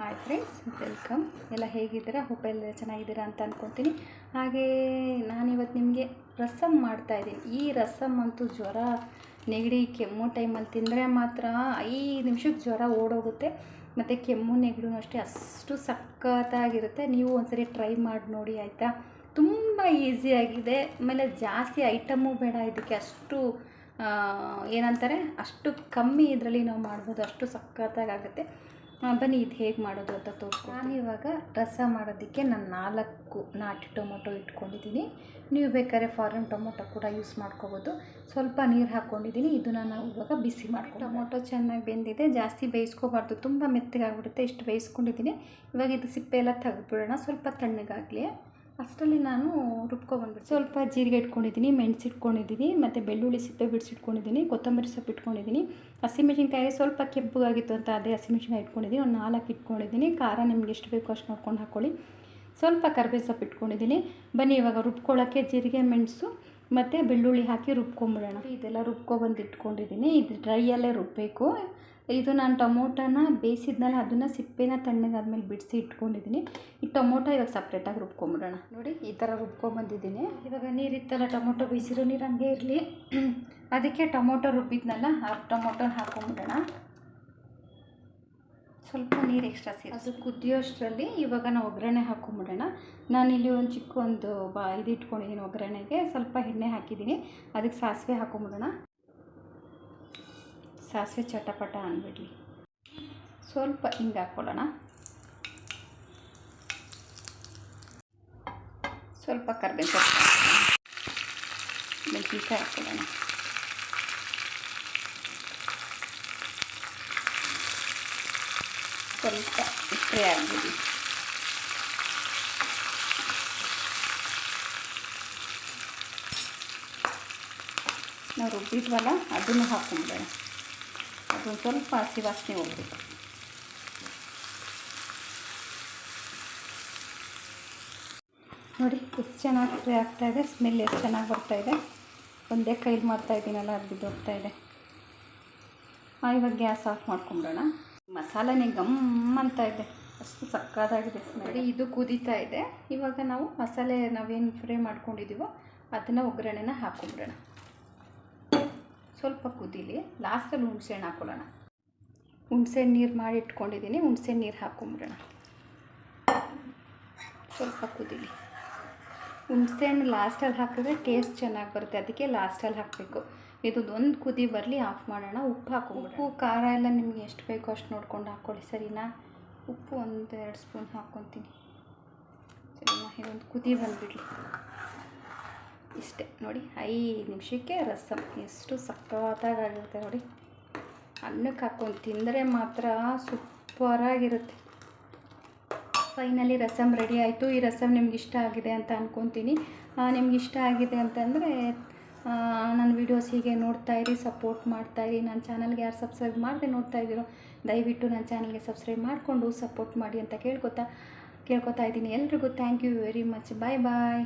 Hi friends, welcome. ಎಲ್ಲ ಹೇಗಿದ್ದೀರಾ? Hope ಎಲ್ಲ ಚೆನ್ನಾಗಿದ್ದೀರಾ ಅಂತ ಅಂದ್ಕೊತೀನಿ. ಹಾಗೇ ನಾನಿವತ್ತು ನಿಮಗೆ ರಸಮ್ ಮಾಡ್ತಾಯಿದ್ದೀನಿ. ಈ ರಸಮ್ ಅಂತೂ ಜ್ವರ, ನೆಗಡಿ, ಕೆಮ್ಮು ಟೈಮಲ್ಲಿ ತಿಂದರೆ ಮಾತ್ರ 5 ನಿಮಿಷಕ್ಕೆ ಜ್ವರ ಓಡೋಗುತ್ತೆ. ಮತ್ತು ಕೆಮ್ಮು ನೆಗಡಿನೂ ಅಷ್ಟೇ ಅಷ್ಟು ಸಖತ್ತಾಗಿರುತ್ತೆ. ನೀವು ಒಂದ್ಸರಿ ಟ್ರೈ ಮಾಡಿ ನೋಡಿ ಆಯಿತಾ. ತುಂಬ ಈಸಿಯಾಗಿದೆ. ಆಮೇಲೆ ಜಾಸ್ತಿ ಐಟಮು ಬೇಡ ಇದಕ್ಕೆ. ಅಷ್ಟು ಏನಂತಾರೆ, ಅಷ್ಟು ಕಮ್ಮಿ ಇದರಲ್ಲಿ ನಾವು ಮಾಡ್ಬೋದು. ಅಷ್ಟು ಸಖತ್ತಾಗುತ್ತೆ. ಬನ್ನಿ ಇದು ಹೇಗೆ ಮಾಡೋದು ಅಂತ ತೋರಿಸ್ತೀನಿ. ನಾನಿವಾಗ ರಸ ಮಾಡೋದಕ್ಕೆ ನಾನು 4 ನಾಟಿ ಟೊಮೊಟೊ ಇಟ್ಕೊಂಡಿದ್ದೀನಿ. ನೀವು ಬೇಕಾದ್ರೆ ಫಾರಿನ್ ಟೊಮೊಟೊ ಕೂಡ ಯೂಸ್ ಮಾಡ್ಕೋಬೋದು. ಸ್ವಲ್ಪ ನೀರು ಹಾಕ್ಕೊಂಡಿದ್ದೀನಿ. ಇದನ್ನು ನಾವು ಇವಾಗ ಬಿಸಿ ಮಾಡ್ಕೊಂಡು, ಟೊಮೊಟೊ ಚೆನ್ನಾಗಿ ಬೆಂದಿದೆ. ಜಾಸ್ತಿ ಬೇಯಿಸ್ಕೋಬಾರ್ದು, ತುಂಬ ಮೆತ್ತಗಾಗ್ಬಿಡುತ್ತೆ. ಇಷ್ಟು ಬೇಯಿಸ್ಕೊಂಡಿದ್ದೀನಿ. ಇವಾಗ ಇದು ಸಿಪ್ಪೆ ಎಲ್ಲ ತೆಗೆದುಬಿಡೋಣ, ಸ್ವಲ್ಪ ತಣ್ಣಗಾಗಲಿ. ಅಷ್ಟರಲ್ಲಿ ನಾನು ರುಬ್ಕೊಬಂದ್ಬಿಟ್ಟು ಸ್ವಲ್ಪ ಜೀರಿಗೆ ಇಟ್ಕೊಂಡಿದ್ದೀನಿ, ಮೆಣಸು ಇಟ್ಕೊಂಡಿದ್ದೀನಿ, ಮತ್ತು ಬೆಳ್ಳುಳ್ಳಿ ಸಿಪ್ಪೆ ಬಿಡಿಸಿಟ್ಕೊಂಡಿದ್ದೀನಿ, ಕೊತ್ತಂಬರಿ ಸೊಪ್ಪು ಇಟ್ಕೊಂಡಿದ್ದೀನಿ, ಹಸಿಮೆಣಸಿನ್ಕಾಯಿ ಸ್ವಲ್ಪ ಕೆಂಪಗಾಗಿತ್ತು ಅಂತ ಅದೇ ಹಸಿಮೆಣಸಿನ್ಕಾಯಿ ಇಟ್ಕೊಂಡಿದ್ದೀನಿ. ಒಂದು 4 ಇಟ್ಕೊಂಡಿದ್ದೀನಿ. ಖಾರ ನಿಮ್ಗೆ ಎಷ್ಟು ಬೇಕೋ ಅಷ್ಟು ನೋಡ್ಕೊಂಡು ಹಾಕ್ಕೊಳ್ಳಿ. ಸ್ವಲ್ಪ ಕರಿಬೇವು ಸೊಪ್ಪು ಇಟ್ಕೊಂಡಿದ್ದೀನಿ. ಬನ್ನಿ ಇವಾಗ ರುಬ್ಕೊಳ್ಳೋಕ್ಕೆ ಜೀರಿಗೆ, ಮೆಣಸು ಮತ್ತು ಬೆಳ್ಳುಳ್ಳಿ ಹಾಕಿ ರುಬ್ಕೊಂಬಿಡೋಣ. ಇದೆಲ್ಲ ರುಬ್ಕೊಬಂದು ಇಟ್ಕೊಂಡಿದ್ದೀನಿ. ಇದು ಡ್ರೈಯಲ್ಲೇ ರುಬ್ಬಬೇಕು. ಇದು ನಾನು ಟೊಮೊಟೊನ ಬೇಯಿಸಿದ್ನಲ್ಲ, ಅದನ್ನು ಸಿಪ್ಪೆನ ತಣ್ಣಗಾದ್ಮೇಲೆ ಬಿಡಿಸಿ ಇಟ್ಕೊಂಡಿದ್ದೀನಿ. ಈ ಟೊಮೊಟೊ ಇವಾಗ ಸಪ್ರೇಟಾಗಿ ರುಬ್ಕೊಂಬಿಡೋಣ. ನೋಡಿ ಈ ಥರ ರುಬ್ಕೊಂಬಂದಿದ್ದೀನಿ. ಇವಾಗ ನೀರಿತ್ತಲ್ಲ, ಟೊಮೊಟೊ ಬೇಯಿಸಿರೋ ನೀರು ಹಂಗೆ ಇರಲಿ. ಅದಕ್ಕೆ ಟೊಮೊಟೊ ರುಬ್ಬಿದ್ನಲ್ಲ, ಆ ಟೊಮೊಟೊನ ಹಾಕ್ಕೊಂಬಿಡೋಣ. ಸ್ವಲ್ಪ ನೀರು ಎಕ್ಸ್ಟ್ರಾ ಸೇರಿ ಅದು ಕುದಿಯೋಷ್ಟರಲ್ಲಿ ಇವಾಗ ನಾವು ಒಗ್ಗರಣೆ ಹಾಕ್ಕೊಂಬಿಡೋಣ. ನಾನಿಲ್ಲಿ ಒಂದು ಚಿಕ್ಕ ಇದು ಇಟ್ಕೊಂಡಿದ್ದೀನಿ. ಒಗ್ಗರಣೆಗೆ ಸ್ವಲ್ಪ ಎಣ್ಣೆ ಹಾಕಿದ್ದೀನಿ. ಅದಕ್ಕೆ ಸಾಸಿವೆ ಹಾಕ್ಕೊಂಬಿಡೋಣ. ಸಾಸಿವೆ ಚಟಪಟ ಅಂದ್ಬಿಡ್ಲಿ. ಸ್ವಲ್ಪ ಹಿಂಗೆ ಹಾಕ್ಕೊಳ್ಳೋಣ. ಸ್ವಲ್ಪ ಕರಿಬೇವು ಸೊಪ್ಪು, ಮೆಣಸಿನ್ಕಾಯಿ ಹಾಕ್ಕೊಳ್ಳೋಣ. ಸ್ವಲ್ಪ ಫ್ರೈ ಆಗ್ಬಿಡಿ. ನಾವು ರುಬ್ಬಿದ್ವಲ್ಲ ಅದನ್ನು ಹಾಕ್ಕೊಂಬಿಡೋಣ. ಅದೊಂದು ಸ್ವಲ್ಪ ಹಸಿ ವಾಸನೆ ಹೋಗ್ಬೇಕು. ನೋಡಿ ಎಷ್ಟು ಚೆನ್ನಾಗಿ ಫ್ರೈ ಆಗ್ತಾಯಿದೆ. ಸ್ಮೆಲ್ ಎಷ್ಟು ಚೆನ್ನಾಗಿ ಬರ್ತಾಯಿದೆ. ಒಂದೇ ಕೈಲಿ ಮಾಡ್ತಾಯಿದ್ದೀನಲ್ಲ, ಅದು ಬಿದ್ದೋಗ್ತಾಯಿದೆ. ಇವಾಗ ಗ್ಯಾಸ್ ಆಫ್ ಮಾಡ್ಕೊಂಬಿಡೋಣ. ಮಸಾಲೆನೇ ಗಮ್ ಅಂತ ಇದೆ, ಅಷ್ಟು ಸಕ್ಕತ್ತಾಗಿದೆ ಸ್ಮೆಲ್. ಇದು ಕುದೀತಾ ಇದೆ. ಇವಾಗ ನಾವು ಮಸಾಲೆ ನಾವೇನು ಫ್ರೈ ಮಾಡ್ಕೊಂಡಿದ್ದೀವೋ ಅದನ್ನು ಒಗ್ಗರಣೆನ ಹಾಕ್ಕೊಂಬಿಡೋಣ. ಸ್ವಲ್ಪ ಕುದೀಲಿ. ಲಾಸ್ಟಲ್ಲಿ ಹುಣಸೆಹಣ್ಣು ಹಾಕ್ಕೊಳ್ಳೋಣ. ಹುಣಸೆಹಣ್ಣು ನೀರು ಮಾಡಿ ಇಟ್ಕೊಂಡಿದ್ದೀನಿ. ಹುಣಸೆಹಣ್ಣು ನೀರು ಹಾಕ್ಕೊಂಬಿಡೋಣ. ಸ್ವಲ್ಪ ಕುದೀಲಿ. ಹುಣಸೆಹಣ್ಣು ಲಾಸ್ಟಲ್ಲಿ ಹಾಕಿದ್ರೆ ಟೇಸ್ಟ್ ಚೆನ್ನಾಗಿ ಬರುತ್ತೆ, ಅದಕ್ಕೆ ಲಾಸ್ಟಲ್ಲಿ ಹಾಕಬೇಕು. ಇದೊಂದು ಕುದಿ ಬರಲಿ, ಆಫ್ ಮಾಡೋಣ. ಉಪ್ಪು ಹಾಕ್ಕೊಂಬಿಡೋಣ. ಉಪ್ಪು ಖಾರ ಎಲ್ಲ ನಿಮಗೆ ಎಷ್ಟು ಬೇಕೋ ಅಷ್ಟು ನೋಡ್ಕೊಂಡು ಹಾಕ್ಕೊಳ್ಳಿ, ಸರಿನಾ? ಉಪ್ಪು 1-2 ಸ್ಪೂನ್ ಹಾಕ್ಕೊತೀನಿ, ಸರಿನಾ? ಇದೊಂದು ಕುದಿ ಬಂದುಬಿಡಲಿ. ಇಷ್ಟೇ ನೋಡಿ, 5 ನಿಮಿಷಕ್ಕೆ ರಸಮ್ ಎಷ್ಟು ಸಕ್ಕತ್ತಾಗಿರುತ್ತೆ ನೋಡಿ. ಅನ್ನಕ್ಕೆ ಹಾಕ್ಕೊಂಡು ತಿಂದರೆ ಮಾತ್ರ ಸೂಪರಾಗಿರುತ್ತೆ. ಫೈನಲಿ ರಸಮ್ ರೆಡಿ ಆಯಿತು. ಈ ರಸಮ್ ನಿಮ್ಗೆ ಇಷ್ಟ ಆಗಿದೆ ಅಂತ ಅಂದ್ಕೊತೀನಿ. ನಿಮ್ಗೆ ಇಷ್ಟ ಆಗಿದೆ ಅಂತಂದರೆ ನನ್ನ ವೀಡಿಯೋಸ್ ಹೀಗೆ ನೋಡ್ತಾಯಿರಿ, ಸಪೋರ್ಟ್ ಮಾಡ್ತಾಯಿರಿ. ನನ್ನ ಚಾನಲ್ಗೆ ಯಾರು ಸಬ್ಸ್ಕ್ರೈಬ್ ಮಾಡದೆ ನೋಡ್ತಾ ಇದ್ದೀರೋ ದಯವಿಟ್ಟು ನನ್ನ ಚಾನಲ್ಗೆ ಸಬ್ಸ್ಕ್ರೈಬ್ ಮಾಡಿಕೊಂಡು ಸಪೋರ್ಟ್ ಮಾಡಿ ಅಂತ ಕೇಳ್ಕೊತಾ ಇದ್ದೀನಿ. ಎಲ್ರಿಗೂ thank you very much. Bye bye.